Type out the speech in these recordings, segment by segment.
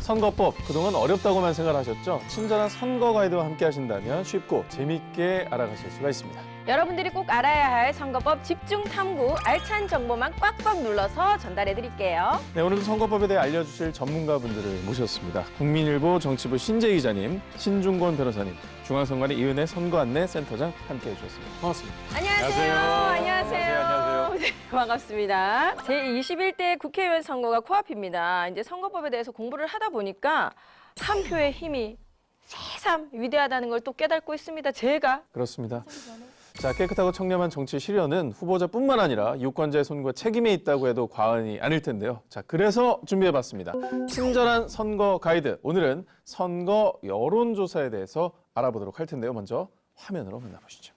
선거법 그동안 어렵다고만 생각하셨죠? 친절한 선거 가이드와 함께 하신다면 쉽고 재밌게 알아가실 수가 있습니다. 여러분들이 꼭 알아야 할 선거법 집중 탐구 알찬 정보만 꽉꽉 눌러서 전달해 드릴게요. 네, 오늘도 선거법에 대해 알려주실 전문가분들을 모셨습니다. 국민일보 정치부 신재 기자님, 신중권 변호사님, 중앙선관위 이은혜 선거안내센터장 함께해 주셨습니다. 반갑습니다. 안녕하세요. 안녕하세요. 네, 반갑습니다. 제21대 국회의원 선거가 코앞입니다. 이제 선거법에 대해서 공부를 하다 보니까 한 표의 힘이 새삼 위대하다는 걸 또 깨닫고 있습니다. 제가. 그렇습니다. 자, 깨끗하고 청렴한 정치 실현은 후보자뿐만 아니라 유권자의 손과 책임에 있다고 해도 과언이 아닐 텐데요. 자, 그래서 준비해봤습니다. 친절한 선거 가이드. 오늘은 선거 여론조사에 대해서 알아보도록 할 텐데요. 먼저 화면으로 만나보시죠.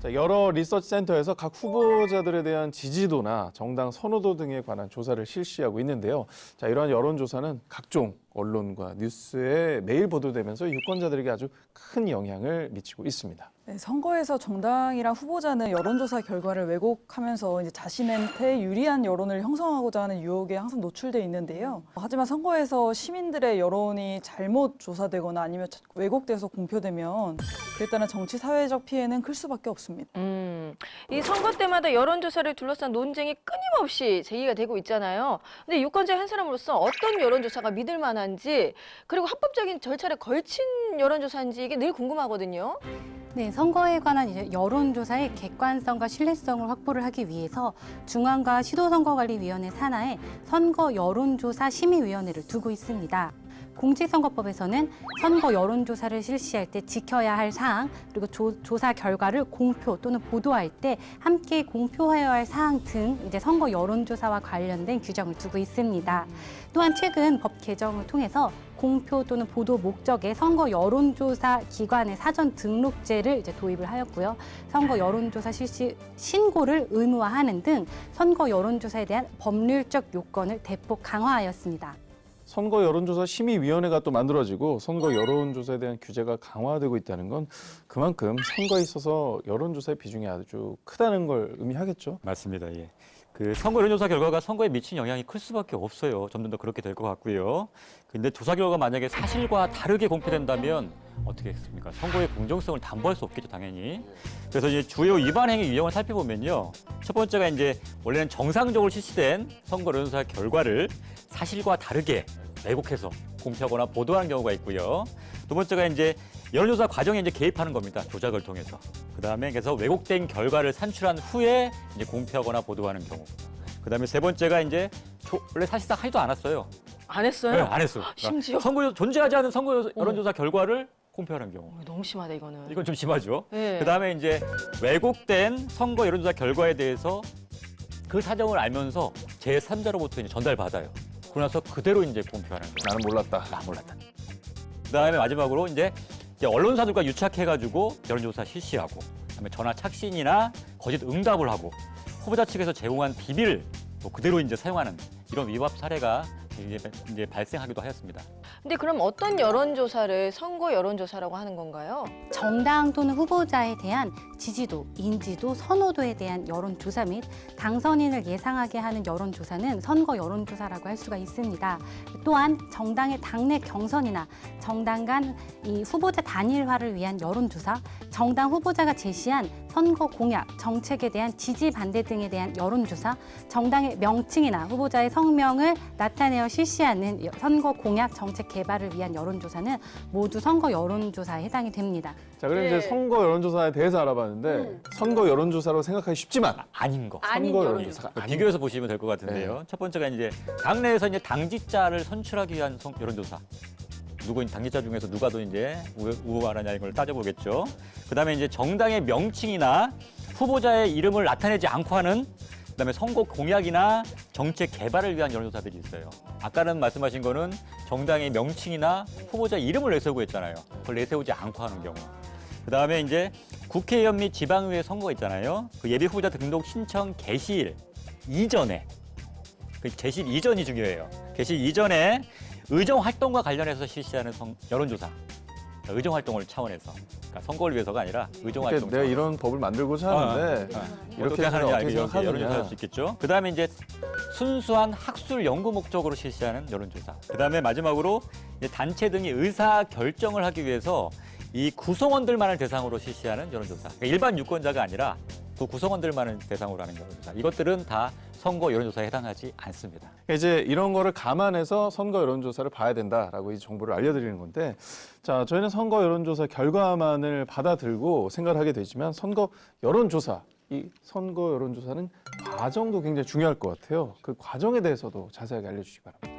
자, 여러 리서치 센터에서 각 후보자들에 대한 지지도나 정당 선호도 등에 관한 조사를 실시하고 있는데요. 자, 이러한 여론조사는 각종 언론과 뉴스에 매일 보도되면서 유권자들에게 아주 큰 영향을 미치고 있습니다. 네, 선거에서 정당이랑 후보자는 여론조사 결과를 왜곡하면서 이제 자신한테 유리한 여론을 형성하고자 하는 유혹에 항상 노출돼 있는데요. 하지만 선거에서 시민들의 여론이 잘못 조사되거나 아니면 왜곡돼서 공표되면 그에 따른 정치 사회적 피해는 클 수밖에 없습니다. 이 선거 때마다 여론조사를 둘러싼 논쟁이 끊임없이 제기가 되고 있잖아요. 근데 유권자 한 사람으로서 어떤 여론조사가 믿을 만한지 그리고 합법적인 절차를 걸친 여론조사인지 이게 늘 궁금하거든요. 네, 선거에 관한 이제 여론조사의 객관성과 신뢰성을 확보를 하기 위해서 중앙과 시도선거관리위원회 산하에 선거 여론조사 심의위원회를 두고 있습니다. 공직선거법에서는 선거 여론조사를 실시할 때 지켜야 할 사항, 그리고 조사 결과를 공표 또는 보도할 때 함께 공표하여야 할 사항 등 이제 선거 여론조사와 관련된 규정을 두고 있습니다. 또한 최근 법 개정을 통해서 공표 또는 보도 목적의 선거 여론조사 기관의 사전 등록제를 이제 도입을 하였고요. 선거 여론조사 실시 신고를 의무화하는 등 선거 여론조사에 대한 법률적 요건을 대폭 강화하였습니다. 선거 여론조사 심의위원회가 또 만들어지고 선거 여론조사에 대한 규제가 강화되고 있다는 건 그만큼 선거에 있어서 여론조사의 비중이 아주 크다는 걸 의미하겠죠. 맞습니다. 예. 그 선거 여론조사 결과가 선거에 미친 영향이 클 수밖에 없어요. 점점 더 그렇게 될 것 같고요. 근데 조사 결과가 만약에 사실과 다르게 공표된다면 어떻게 했습니까? 선거의 공정성을 담보할 수 없겠죠, 당연히. 그래서 이제 주요 위반 행위 유형을 살펴보면요. 첫 번째가 이제 원래는 정상적으로 실시된 선거 여론조사 결과를 사실과 다르게 왜곡해서 공표하거나 보도하는 경우가 있고요. 두 번째가 이제 여론조사 과정에 이제 개입하는 겁니다. 조작을 통해서. 그다음에 그래서 왜곡된 결과를 산출한 후에 이제 공표하거나 보도하는 경우. 그다음에 세 번째가 이제 원래 사실상 하지도 않았어요. 안 했어요? 네, 안 했어요. 심지어? 존재하지 않은 선거 여론조사 결과를 공표하는 경우. 너무 심하다 이거는. 이건 좀 심하죠. 네. 그다음에 이제 왜곡된 선거 여론조사 결과에 대해서 그 사정을 알면서 제3자로부터 이제 전달받아요. 그러고 나서 그대로 이제 공표하는 거예요. 나는 몰랐다. 나 몰랐다. 그다음에 마지막으로 이제 언론사들과 유착해가지고 여론조사 실시하고, 그다음에 전화 착신이나 거짓 응답을 하고, 후보자 측에서 제공한 비밀을 그대로 이제 사용하는 이런 위법 사례가 이제 발생하기도 하였습니다. 근데 그럼 어떤 여론조사를 선거 여론조사라고 하는 건가요? 정당 또는 후보자에 대한 지지도, 인지도, 선호도에 대한 여론조사 및 당선인을 예상하게 하는 여론조사는 선거 여론조사라고 할 수가 있습니다. 또한 정당의 당내 경선이나 정당 간 이 후보자 단일화를 위한 여론조사, 정당 후보자가 제시한 선거 공약, 정책에 대한 지지 반대 등에 대한 여론조사, 정당의 명칭이나 후보자의 성명을 나타내어 실시하는 선거 공약, 정책 개발을 위한 여론조사는 모두 선거 여론조사에 해당이 됩니다. 자, 그럼 네. 이제 선거 여론조사에 대해서 알아봤는데 선거 여론조사로 생각하기 쉽지만 아닌 거. 아닌 선거 여론조사. 여론조사가 비교해서 보시면 될 것 같은데요. 첫 번째가 이제 당내에서 이제 당직자를 선출하기 위한 여론조사. 누구 당직자 중에서 누가 더 이제 우호하느냐 이걸 따져보겠죠. 그다음에 이제 정당의 명칭이나 후보자의 이름을 나타내지 않고 하는 그다음에 선거 공약이나 정책 개발을 위한 여론조사들이 있어요. 아까는 말씀하신 거는 정당의 명칭이나 후보자 이름을 내세우고 했잖아요. 그걸 내세우지 않고 하는 경우. 그다음에 이제 국회의원 및 지방의회 선거가 있잖아요. 그 예비 후보자 등록 신청 개시일 이전에, 그 개시일 이전이 중요해요. 개시일 이전에 의정 활동과 관련해서 실시하는 여론조사. 의정 활동을 차원에서. 그러니까 선거를 위해서가 아니라 의정 활동. 내가 이런 법을 만들고자 하는데 이렇게 이렇게 생각하느냐, 어떻게 이렇게 생각하느냐. 여론조사할 수 있겠죠. 그다음에 이제 순수한 학술 연구 목적으로 실시하는 여론조사. 그다음에 마지막으로 이제 단체 등이 의사 결정을 하기 위해서 이 구성원들만을 대상으로 실시하는 여론조사. 그러니까 일반 유권자가 아니라 그 구성원들만을 대상으로 하는 여론조사. 이것들은 다 선거 여론조사에 해당하지 않습니다. 이제 이런 거를 감안해서 선거 여론조사를 봐야 된다라고 이 정보를 알려드리는 건데, 자, 저희는 선거 여론조사 결과만을 받아들고 생각을 하게 되지만 선거 여론조사, 이 선거 여론조사는 과정도 굉장히 중요할 것 같아요. 그 과정에 대해서도 자세하게 알려주시기 바랍니다.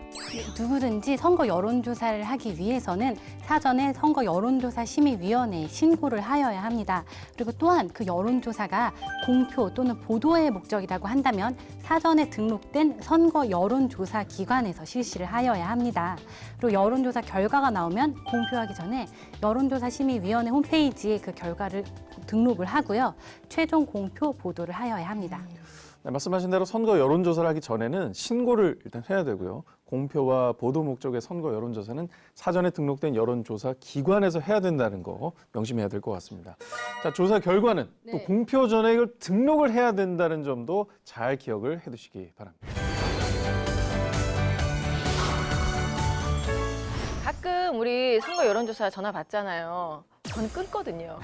누구든지 선거 여론조사를 하기 위해서는 사전에 선거 여론조사 심의위원회에 신고를 하여야 합니다. 그리고 또한 그 여론조사가 공표 또는 보도의 목적이라고 한다면 사전에 등록된 선거 여론조사 기관에서 실시를 하여야 합니다. 그리고 여론조사 결과가 나오면 공표하기 전에 여론조사 심의위원회 홈페이지에 그 결과를 등록을 하고요. 최종 공표 보도를 하여야 합니다. 네, 말씀하신 대로 선거 여론조사를 하기 전에는 신고를 일단 해야 되고요. 공표와 보도 목적의 선거 여론조사는 사전에 등록된 여론조사 기관에서 해야 된다는 거 명심해야 될 것 같습니다. 자, 조사 결과는 또 네. 공표 전에 이걸 등록을 해야 된다는 점도 잘 기억을 해두시기 바랍니다. 가끔 우리 선거 여론조사 전화 받잖아요. 저는 끊거든요.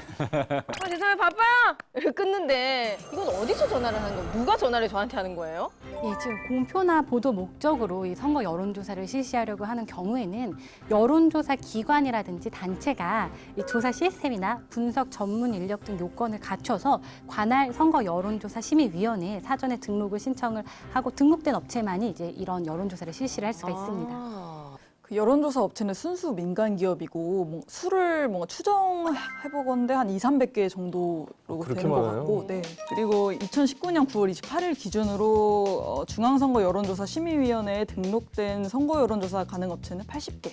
죄송해요, 바빠요! 이렇게 끊는데 이건 어디서 전화를 하는 거예요? 누가 전화를 저한테 하는 거예요? 예, 지금 공표나 보도 목적으로 이 선거 여론조사를 실시하려고 하는 경우에는 여론조사 기관이라든지 단체가 이 조사 시스템이나 분석 전문 인력 등 요건을 갖춰서 관할 선거 여론조사 심의위원회에 사전에 등록을 신청을 하고 등록된 업체만이 이제 이런 여론조사를 실시를 할 수가 있습니다. 그 여론조사 업체는 순수 민간 기업이고 뭐 수를 뭔가 추정해보건데 한 200~300개 정도로 그렇게 되는 것 많아요? 같고, 네. 그리고 2019년 9월 28일 기준으로 중앙선거 여론조사 심의위원회에 등록된 선거 여론조사 가능 업체는 80개.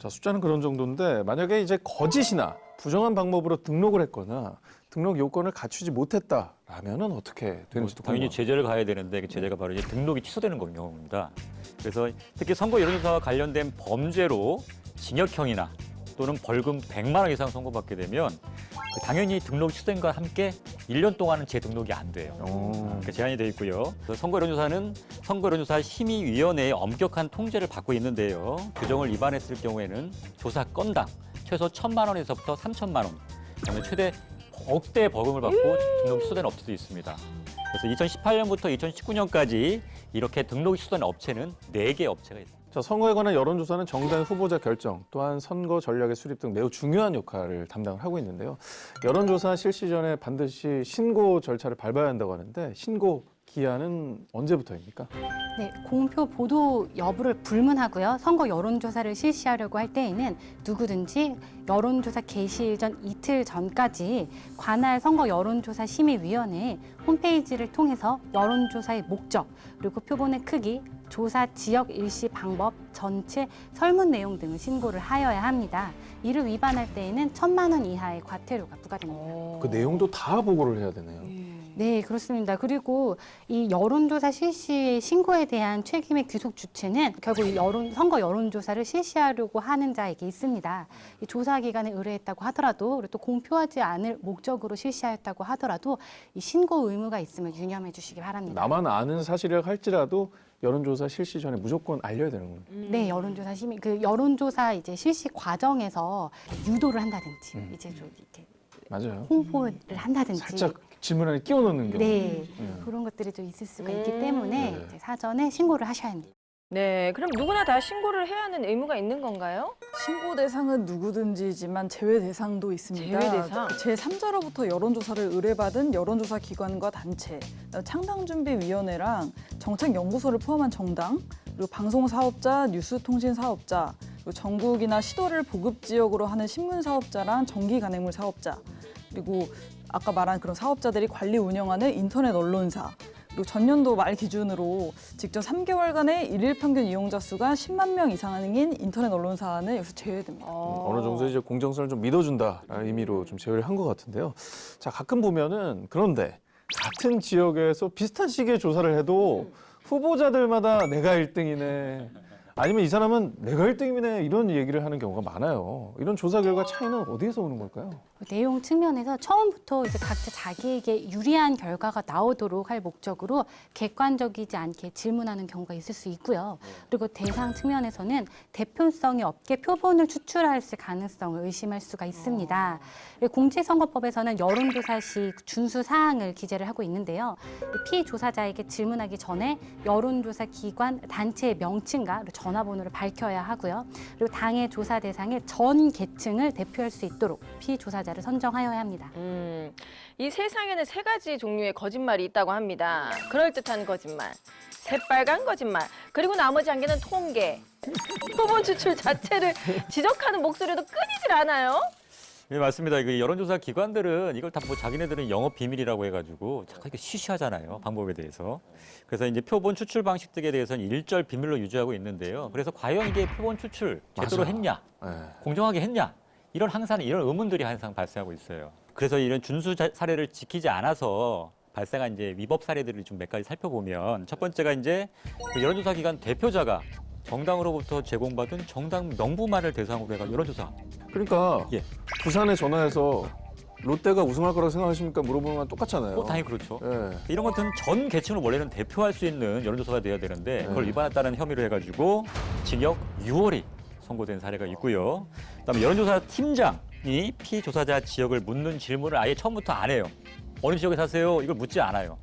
자, 숫자는 그런 정도인데 만약에 이제 거짓이나 부정한 방법으로 등록을 했거나 등록 요건을 갖추지 못했다라면은 어떻게 되는지도 당연히 궁금합니다. 제재를 가야 되는데 그 제재가 바로 이제 등록이 취소되는 경우입니다. 그래서 특히 선거 여론조사와 관련된 범죄로 징역형이나 또는 벌금 100만 원 이상 선고받게 되면 당연히 등록이 취소된 것과 함께 1년 동안은 재등록이 안 돼요. 그러니까 제한이 돼 있고요. 그래서 선거 여론조사는 선거 여론조사 심의위원회의 엄격한 통제를 받고 있는데요. 규정을 위반했을 경우에는 조사 건당 최소 1,000만 원에서부터 3,000만 원, 그다음에 최대 억대 벌금을 받고 등록이 취소된 업체도 있습니다. 그래서 2018년부터 2019년까지 이렇게 등록이 취소된 업체는 4개 업체가 있습니다. 자, 선거에 관한 여론조사는 정당 후보자 결정, 또한 선거 전략의 수립 등 매우 중요한 역할을 담당을 하고 있는데요. 여론조사 실시 전에 반드시 신고 절차를 밟아야 한다고 하는데 신고 기한은 언제부터입니까? 네, 공표 보도 여부를 불문하고요. 선거 여론조사를 실시하려고 할 때에는 누구든지 여론조사 개시 전 이틀 전까지 관할 선거 여론조사 심의위원회 홈페이지를 통해서 여론조사의 목적, 그리고 표본의 크기, 조사 지역 일시 방법, 전체 설문 내용 등을 신고를 하여야 합니다. 이를 위반할 때에는 1,000만 원 이하의 과태료가 부과됩니다. 그 내용도 다 보고를 해야 되네요. 네, 그렇습니다. 그리고 이 여론조사 실시 신고에 대한 책임의 귀속 주체는 결국 이 선거 여론조사를 실시하려고 하는 자에게 있습니다. 이 조사 기관에 의뢰했다고 하더라도, 그리고 또 공표하지 않을 목적으로 실시하였다고 하더라도 이 신고 의무가 있음을 유념해 주시기 바랍니다. 나만 아는 사실이라 할지라도 여론조사 실시 전에 무조건 알려야 되는군요. 네, 여론조사 심의 그 여론조사 이제 실시 과정에서 유도를 한다든지 이제 좀 이렇게 맞아요. 홍보를 한다든지 살짝 질문 안에 끼워 넣는 경우. 네, 그런 것들이 좀 있을 수가 있기 때문에 네. 이제 사전에 신고를 하셔야 합니다. 네, 그럼 누구나 다 신고를 해야 하는 의무가 있는 건가요? 신고 대상은 누구든지지만 제외 대상도 있습니다. 제외 대상? 제3자로부터 여론조사를 의뢰받은 여론조사 기관과 단체, 창당준비위원회랑 정책연구소를 포함한 정당, 그리고 방송사업자, 뉴스통신사업자, 그리고 전국이나 시도를 보급지역으로 하는 신문사업자랑 정기간행물 사업자, 그리고 아까 말한 그런 사업자들이 관리 운영하는 인터넷 언론사, 그리고 전년도 말 기준으로 직전 3개월간의 일일 평균 이용자 수가 10만 명 이상인 인터넷 언론사는 여기서 제외됩니다. 어느 정도 이제 공정성을 좀 믿어준다라는 의미로 좀 제외를 한 것 같은데요. 자, 가끔 보면은 그런데 같은 지역에서 비슷한 시기에 조사를 해도 후보자들마다 내가 1등이네. 아니면 이 사람은 내가 1등이네 이런 얘기를 하는 경우가 많아요. 이런 조사 결과 차이는 어디에서 오는 걸까요? 내용 측면에서 처음부터 이제 각자 자기에게 유리한 결과가 나오도록 할 목적으로 객관적이지 않게 질문하는 경우가 있을 수 있고요. 그리고 대상 측면에서는 대표성이 없게 표본을 추출할 가능성을 의심할 수가 있습니다. 그리고 공직선거법에서는 여론조사 시 준수 사항을 기재를 하고 있는데요. 피조사자에게 질문하기 전에 여론조사 기관 단체의 명칭과 그리고 전화번호를 밝혀야 하고요. 그리고 당의 조사 대상의 전 계층을 대표할 수 있도록 피조사자를 선정하여야 합니다. 이 세상에는 세 가지 종류의 거짓말이 있다고 합니다. 그럴듯한 거짓말, 새빨간 거짓말, 그리고 나머지 한 개는 통계. 표본 추출 자체를 지적하는 목소리도 끊이질 않아요. 네, 맞습니다. 그 여론조사 기관들은 이걸 다 뭐 자기네들은 영업 비밀이라고 해가지고 자꾸 이렇게 쉬쉬하잖아요. 방법에 대해서. 그래서 이제 표본 추출 방식 등에 대해서는 일절 비밀로 유지하고 있는데요. 그래서 과연 이게 표본 추출 제대로 맞아. 했냐, 네. 공정하게 했냐, 항상 이런 의문들이 항상 발생하고 있어요. 그래서 이런 준수 사례를 지키지 않아서 발생한 이제 위법 사례들을 좀 몇 가지 살펴보면 첫 번째가 이제 그 여론조사 기관 대표자가 정당으로부터 제공받은 정당 명부만을 대상으로 해가 여론조사. 그러니까 예. 부산에 전화해서 롯데가 우승할 거라고 생각하십니까? 물어보는 건 똑같잖아요. 당연히 그렇죠. 예. 이런 것들은 전 계층을 원래는 대표할 수 있는 여론조사가 돼야 되는데 그걸 위반했다는 혐의로 해가지고 징역 6월이 선고된 사례가 있고요. 그다음에 여론조사 팀장이 피조사자 지역을 묻는 질문을 아예 처음부터 안 해요. 어느 지역에 사세요? 이걸 묻지 않아요.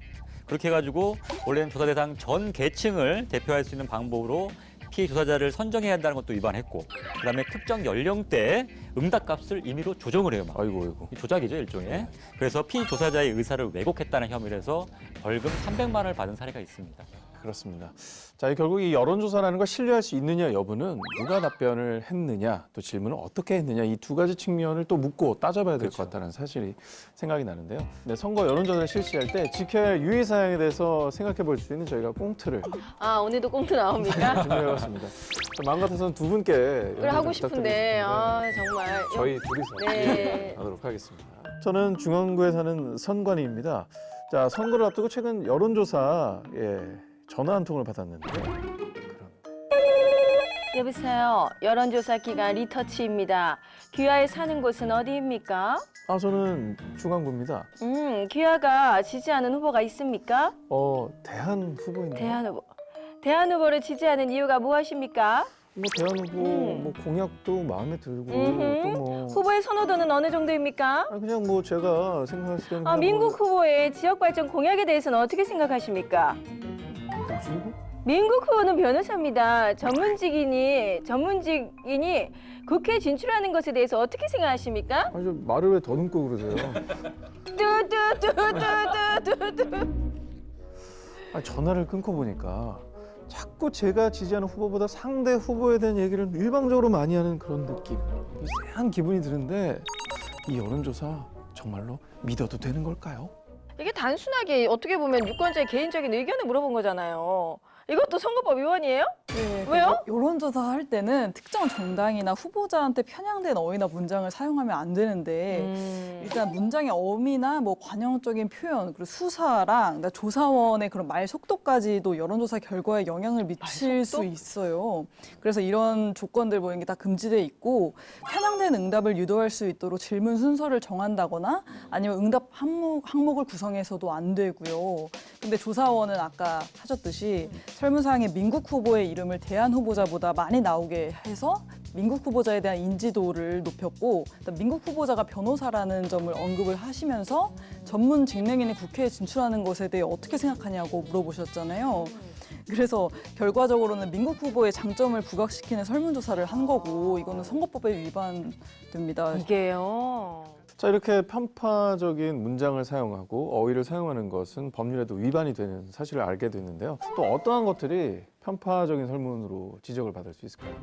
그렇게 해가지고 원래는 조사 대상 전 계층을 대표할 수 있는 방법으로 피조사자를 선정해야 한다는 것도 위반했고, 그다음에 특정 연령대 응답값을 임의로 조정을 해요. 막. 아이고. 조작이죠, 일종의. 그래서 피조사자의 의사를 왜곡했다는 혐의로 해서 벌금 300만 원을 받은 사례가 있습니다. 그렇습니다. 자, 결국 이 여론조사라는 걸 신뢰할 수 있느냐 여부는 누가 답변을 했느냐, 또 질문을 어떻게 했느냐 이 두 가지 측면을 또 묻고 따져봐야 될 것 같다는 사실이 생각이 나는데요. 네, 선거 여론조사를 실시할 때 지켜야 할 유의사항에 대해서 생각해 볼 수 있는 저희가 꽁트를 아, 오늘도 꽁트 나옵니까? 준비해봤습니다. 마음 같아서는 두 분께 그래 하고 싶은데, 아, 정말. 저희 둘이서 네. 하도록 하겠습니다. 저는 중앙구에 사는 선관위입니다. 자, 선거를 앞두고 최근 여론조사 전화 한 통을 받았는데 여보세요. 여론조사 기관 리터치입니다. 귀하에 사는 곳은 어디입니까? 저는 중앙구입니다. 귀하가 지지하는 후보가 있습니까? 대한 후보인데. 대한 후보. 대한 후보를 지지하는 이유가 무엇입니까? 뭐 대한 후보 뭐 공약도 마음에 들고 음흠. 또 뭐 후보의 선호도는 어느 정도입니까? 그냥 뭐 제가 생각했을 때는 그냥 민국 후보의 지역 발전 공약에 대해서는 어떻게 생각하십니까? 무슨 후보? 민국 후보는 변호사입니다. 전문직이니 국회에 진출하는 것에 대해서 어떻게 생각하십니까? 저 말을 왜 더듬고 그러세요? 뚜뚜뚜뚜뚜뚜뚜. 전화를 끊고 보니까 자꾸 제가 지지하는 후보보다 상대 후보에 대한 얘기를 일방적으로 많이 하는 그런 느낌, 쎄한 기분이 드는데 이 여론조사 정말로 믿어도 되는 걸까요? 이게 단순하게 어떻게 보면 유권자의 개인적인 의견을 물어본 거잖아요. 이것도 선거법 위반이에요? 네, 왜요? 여론조사 할 때는 특정 정당이나 후보자한테 편향된 어휘나 문장을 사용하면 안 되는데 일단 문장의 어미나 뭐 관용적인 표현, 그리고 수사랑 조사원의 그런 말 속도까지도 여론조사 결과에 영향을 미칠 수 있어요. 그래서 이런 조건들 뭐 이런 게 다 금지돼 있고 편향된 응답을 유도할 수 있도록 질문 순서를 정한다거나 아니면 응답 항목을 구성해서도 안 되고요. 근데 조사원은 아까 하셨듯이 설문사항에 민국 후보의 이름을 대한 후보자보다 많이 나오게 해서 민국 후보자에 대한 인지도를 높였고 민국 후보자가 변호사라는 점을 언급을 하시면서 전문 직능인이 국회에 진출하는 것에 대해 어떻게 생각하냐고 물어보셨잖아요. 그래서 결과적으로는 민국 후보의 장점을 부각시키는 설문조사를 한 거고 이거는 선거법에 위반됩니다. 이게요. 자, 이렇게 편파적인 문장을 사용하고 어휘를 사용하는 것은 법률에도 위반이 되는 사실을 알게 됐는데요. 또 어떠한 것들이 편파적인 설문으로 지적을 받을 수 있을까요?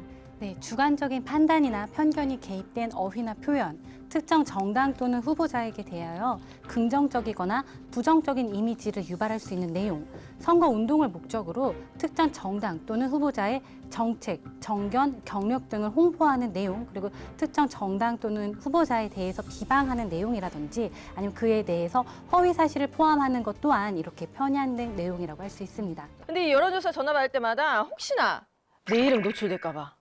네, 주관적인 판단이나 편견이 개입된 어휘나 표현, 특정 정당 또는 후보자에게 대하여 긍정적이거나 부정적인 이미지를 유발할 수 있는 내용, 선거 운동을 목적으로 특정 정당 또는 후보자의 정책, 정견, 경력 등을 홍보하는 내용, 그리고 특정 정당 또는 후보자에 대해서 비방하는 내용이라든지 아니면 그에 대해서 허위 사실을 포함하는 것 또한 이렇게 편향된 내용이라고 할 수 있습니다. 근데 이 여론조사 전화 받을 때마다 혹시나 내 이름 노출될까 봐.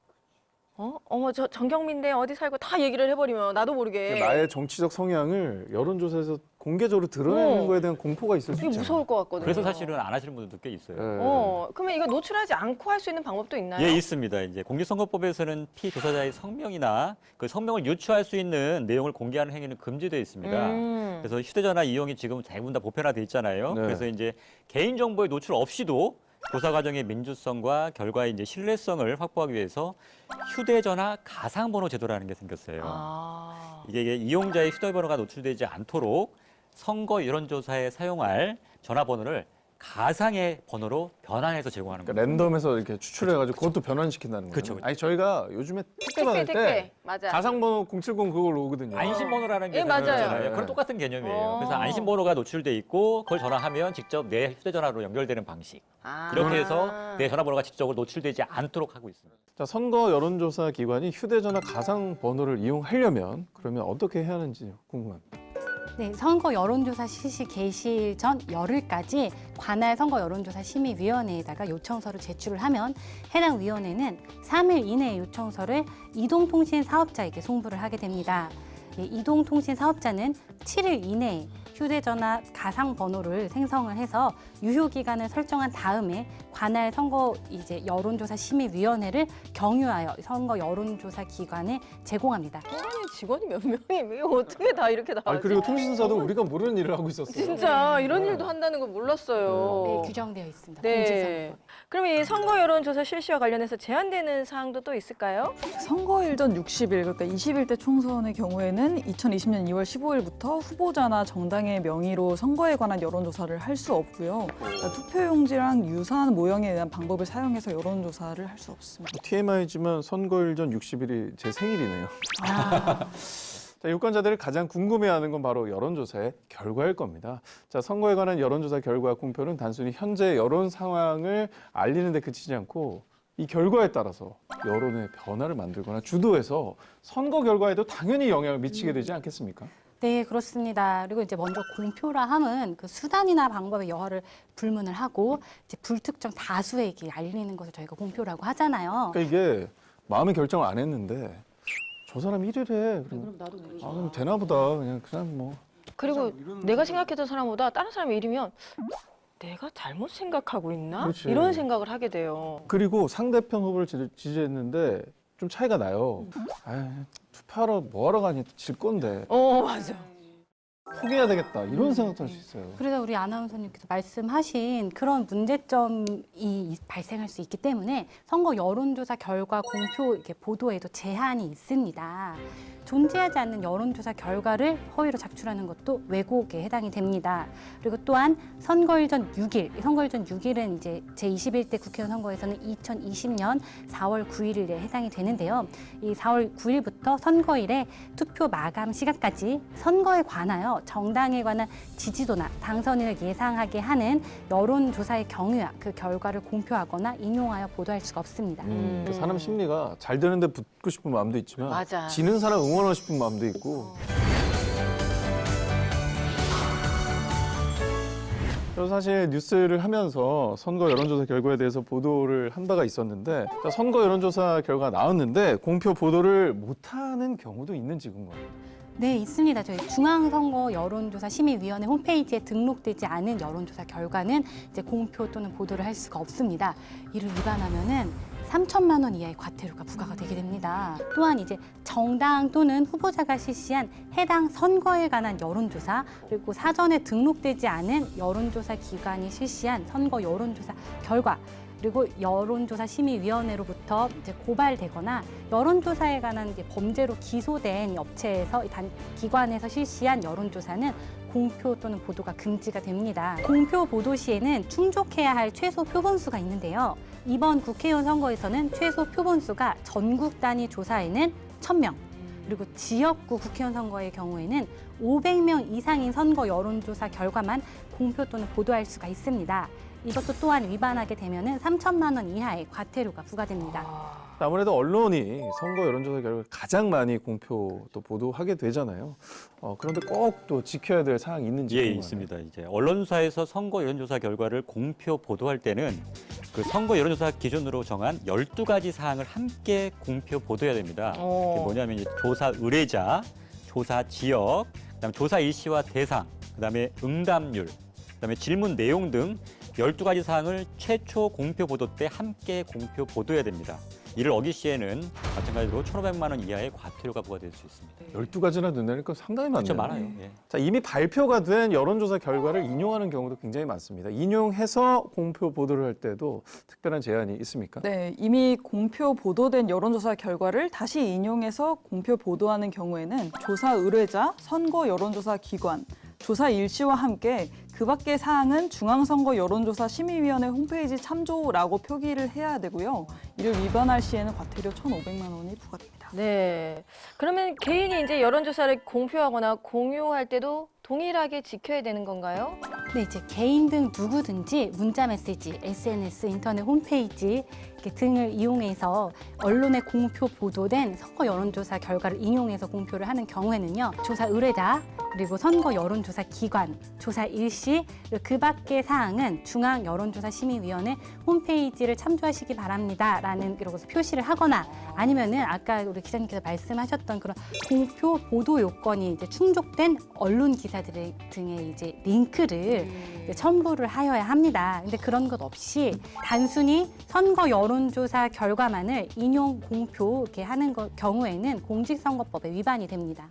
어머 저 정경민인데 어디 살고 다 얘기를 해버리면 나도 모르게 나의 정치적 성향을 여론조사에서 공개적으로 드러내는 거에 대한 공포가 있을 수 이게 있잖아요. 무서울 것 같거든요. 그래서 사실은 안 하시는 분들도 꽤 있어요. 그러면 이거 노출하지 않고 할 수 있는 방법도 있나요? 예, 있습니다. 이제 공직선거법에서는 피조사자의 성명이나 그 성명을 유추할 수 있는 내용을 공개하는 행위는 금지되어 있습니다. 그래서 휴대전화 이용이 지금 대부분 다 보편화돼 있잖아요. 네. 그래서 이제 개인정보의 노출 없이도 조사 과정의 민주성과 결과의 이제 신뢰성을 확보하기 위해서 휴대전화 가상번호 제도라는 게 생겼어요. 이게 이용자의 휴대번호가 노출되지 않도록 선거 여론조사에 사용할 전화번호를 가상의 번호로 변환해서 제공하는 그러니까 겁니다. 랜덤에서 이렇게 추출해가지고 그것도 변환시킨다는 거예요. 그쵸, 그쵸. 아니 저희가 요즘에 택배 받을 때 맞아. 가상번호 070 그걸 오거든요. 안심번호라는 게 예, 맞아요. 있잖아요. 네. 그런 똑같은 개념이에요. 어. 그래서 안심번호가 노출돼 있고 그걸 전화하면 직접 내 휴대전화로 연결되는 방식. 아. 이렇게 해서 내 전화번호가 직접적으로 노출되지 않도록 하고 있습니다. 자, 선거 여론조사 기관이 휴대전화 가상번호를 이용하려면 그러면 어떻게 해야 하는지 궁금합니다. 네, 선거 여론조사 실시 개시일 전 열흘까지 관할 선거 여론조사 심의위원회에다가 요청서를 제출을 하면 해당 위원회는 3일 이내에 요청서를 이동통신 사업자에게 송부를 하게 됩니다. 이동통신 사업자는 7일 이내에 휴대전화 가상 번호를 생성을 해서 유효 기간을 설정한 다음에 관할 선거 이제 여론조사 심의위원회를 경유하여 선거 여론조사 기관에 제공합니다. 통신의 직원이 몇 명이 왜 어떻게 다 이렇게 나와요? 아니, 그리고 통신사도 우리가 모르는 일을 하고 있었어요. 진짜 이런 일도 한다는 걸 몰랐어요. 네, 규정되어 있습니다. 네. 공직선거법. 그럼 이 선거 여론조사 실시와 관련해서 제한되는 사항도 또 있을까요? 선거일 전 60일, 그러니까 21대 총선의 경우에는 2020년 2월 15일부터 후보자나 정당의 명의로 선거에 관한 여론조사를 할 수 없고요. 그러니까 투표용지랑 유사한 모형에 의한 방법을 사용해서 여론조사를 할 수 없습니다. TMI지만 선거일 전 60일이 제 생일이네요. 자, 유권자들이 가장 궁금해하는 건 바로 여론조사의 결과일 겁니다. 자, 선거에 관한 여론조사 결과 공표는 단순히 현재 여론 상황을 알리는 데 그치지 않고 이 결과에 따라서 여론의 변화를 만들거나 주도해서 선거 결과에도 당연히 영향을 미치게 되지 않겠습니까? 네, 그렇습니다. 그리고 이제 먼저 공표라 함은 그 수단이나 방법의 여하를 불문을 하고 이제 불특정 다수에게 알리는 것을 저희가 공표라고 하잖아요. 그러니까 이게 마음의 결정을 안 했는데 저 사람 1위래. 그럼 나도 그럼 되나 보다. 그냥 뭐. 그리고 내가 생각했던 사람보다 다른 사람이 이르면 내가 잘못 생각하고 있나? 그렇지. 이런 생각을 하게 돼요. 그리고 상대편 후보를 지지했는데 좀 차이가 나요. 아유, 투표하러 뭐하러 가니 질 건데 맞아. 포기해야 되겠다 이런 생각도 할 수 있어요. 그래서 우리 아나운서님께서 말씀하신 그런 문제점이 발생할 수 있기 때문에 선거 여론조사 결과 공표 이렇게 보도에도 제한이 있습니다. 존재하지 않는 여론조사 결과를 허위로 작출하는 것도 왜곡에 해당이 됩니다. 그리고 또한 선거일 전 6일, 선거일 전 6일은 이제 제21대 국회의원 선거에서는 2020년 4월 9일에 해당이 되는데요. 이 4월 9일부터 선거일에 투표 마감 시간까지 선거에 관하여 정당에 관한 지지도나 당선인을 예상하게 하는 여론조사의 경우야 그 결과를 공표하거나 인용하여 보도할 수가 없습니다. 사람 심리가 잘 되는데 붙고 싶은 마음도 있지만 맞아. 지는 사람 응원하고 싶은 마음도 있고. 그래서 사실 뉴스를 하면서 선거 여론조사 결과에 대해서 보도를 한 바가 있었는데 자, 선거 여론조사 결과가 나왔는데 공표 보도를 못하는 경우도 있는지 궁금합니다. 네, 있습니다. 저희 중앙선거 여론조사 심의위원회 홈페이지에 등록되지 않은 여론조사 결과는 이제 공표 또는 보도를 할 수가 없습니다. 이를 위반하면은 3천만 원 이하의 과태료가 부과가 되게 됩니다. 또한 이제 정당 또는 후보자가 실시한 해당 선거에 관한 여론조사 그리고 사전에 등록되지 않은 여론조사 기관이 실시한 선거 여론조사 결과 그리고 여론조사 심의위원회로부터 이제 고발되거나 여론조사에 관한 이제 범죄로 기소된 업체에서 기관에서 실시한 여론조사는 공표 또는 보도가 금지가 됩니다. 공표 보도 시에는 충족해야 할 최소 표본수가 있는데요. 이번 국회의원 선거에서는 최소 표본수가 전국 단위 조사에는 1,000명, 그리고 지역구 국회의원 선거의 경우에는 500명 이상인 선거 여론조사 결과만 공표 또는 보도할 수가 있습니다. 이것도 또한 위반하게 되면은 3천만 원 이하의 과태료가 부과됩니다. 아무래도 언론이 선거 여론조사 결과를 가장 많이 공표 또 보도하게 되잖아요. 그런데 꼭 또 지켜야 될 사항이 있는지 예, 궁금하네요. 있습니다. 이제 언론사에서 선거 여론조사 결과를 공표 보도할 때는 그 선거 여론조사 기준으로 정한 12가지 사항을 함께 공표 보도해야 됩니다. 그게 뭐냐면 이제 조사 의뢰자, 조사 지역, 그다음에 조사 일시와 대상, 그다음에 응답률, 그다음에 질문 내용 등 12가지 사항을 최초 공표 보도 때 함께 공표 보도해야 됩니다. 이를 어길 시에는 마찬가지로 1,500만 원 이하의 과태료가 부과될 수 있습니다. 12가지나 된다니까 상당히 많네요. 그렇죠, 많아요. 예. 자, 이미 발표가 된 여론조사 결과를 인용하는 경우도 굉장히 많습니다. 인용해서 공표 보도를 할 때도 특별한 제한이 있습니까? 네, 이미 공표 보도된 여론조사 결과를 다시 인용해서 공표 보도하는 경우에는 조사 의뢰자, 선거 여론조사 기관, 조사 일시와 함께 그 밖의 사항은 중앙선거 여론조사 심의위원회 홈페이지 참조라고 표기를 해야 되고요. 이를 위반할 시에는 과태료 1,500만 원이 부과됩니다. 네. 그러면 개인이 이제 여론조사를 공표하거나 공유할 때도 동일하게 지켜야 되는 건가요? 네, 이제 개인 등 누구든지 문자 메시지, SNS, 인터넷 홈페이지 이렇게 등을 이용해서 언론에 공표 보도된 선거 여론조사 결과를 인용해서 공표를 하는 경우에는요. 조사 의뢰자, 그리고 선거 여론조사 기관, 조사 일시, 그리고 그 밖의 사항은 중앙 여론조사 심의위원회 홈페이지를 참조하시기 바랍니다라는 이러고서 표시를 하거나 아니면은 아까 우리 기자님께서 말씀하셨던 그런 공표 보도 요건이 이제 충족된 언론 기사들 등의 이제 링크를 이제 첨부를 하여야 합니다. 근데 그런 것 없이 단순히 선거 여론조사 결과만을 인용 공표 이렇게 하는 경우에는 공직선거법에 위반이 됩니다.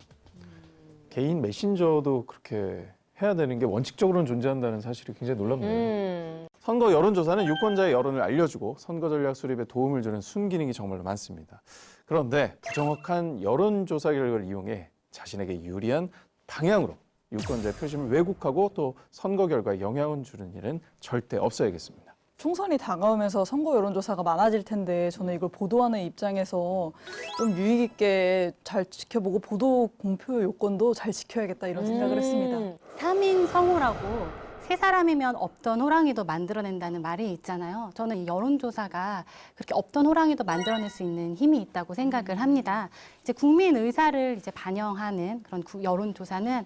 개인 메신저도 그렇게 해야 되는 게 원칙적으로는 존재한다는 사실이 굉장히 놀랍네요. 선거 여론조사는 유권자의 여론을 알려주고 선거 전략 수립에 도움을 주는 순기능이 정말로 많습니다. 그런데 부정확한 여론조사 결과를 이용해 자신에게 유리한 방향으로 유권자의 표심을 왜곡하고 또 선거 결과에 영향을 주는 일은 절대 없어야겠습니다. 총선이 다가오면서 선거 여론조사가 많아질 텐데 저는 이걸 보도하는 입장에서 좀 유익 있게 잘 지켜보고 보도 공표 요건도 잘 지켜야겠다 이런 생각을 했습니다. 3인 성호라고 세 사람이면 없던 호랑이도 만들어낸다는 말이 있잖아요. 저는 이 여론조사가 그렇게 없던 호랑이도 만들어낼 수 있는 힘이 있다고 생각을 합니다. 이제 국민 의사를 이제 반영하는 그런 여론조사는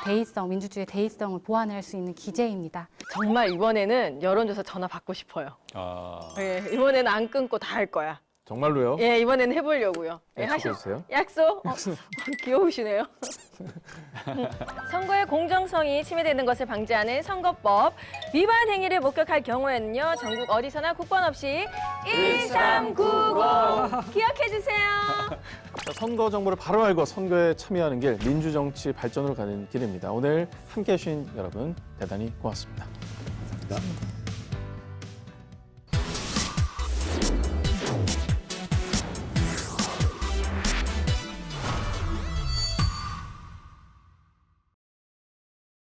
대의성, 민주주의의 대의성을 보완할 수 있는 기제입니다. 정말 이번에는 여론조사 전화 받고 싶어요. 네, 이번에는 안 끊고 다 할 거야. 정말로요? 예, 이번에는 해보려고요. 예, 약속해주세요. 약속? 귀여우시네요. 선거의 공정성이 침해되는 것을 방지하는 선거법 위반 행위를 목격할 경우에는요. 전국 어디서나 국번 없이 1390 기억해주세요. 자, 선거 정보를 바로 알고 선거에 참여하는 길, 민주정치 발전으로 가는 길입니다. 오늘 함께해 주신 여러분 대단히 고맙습니다. 감사합니다.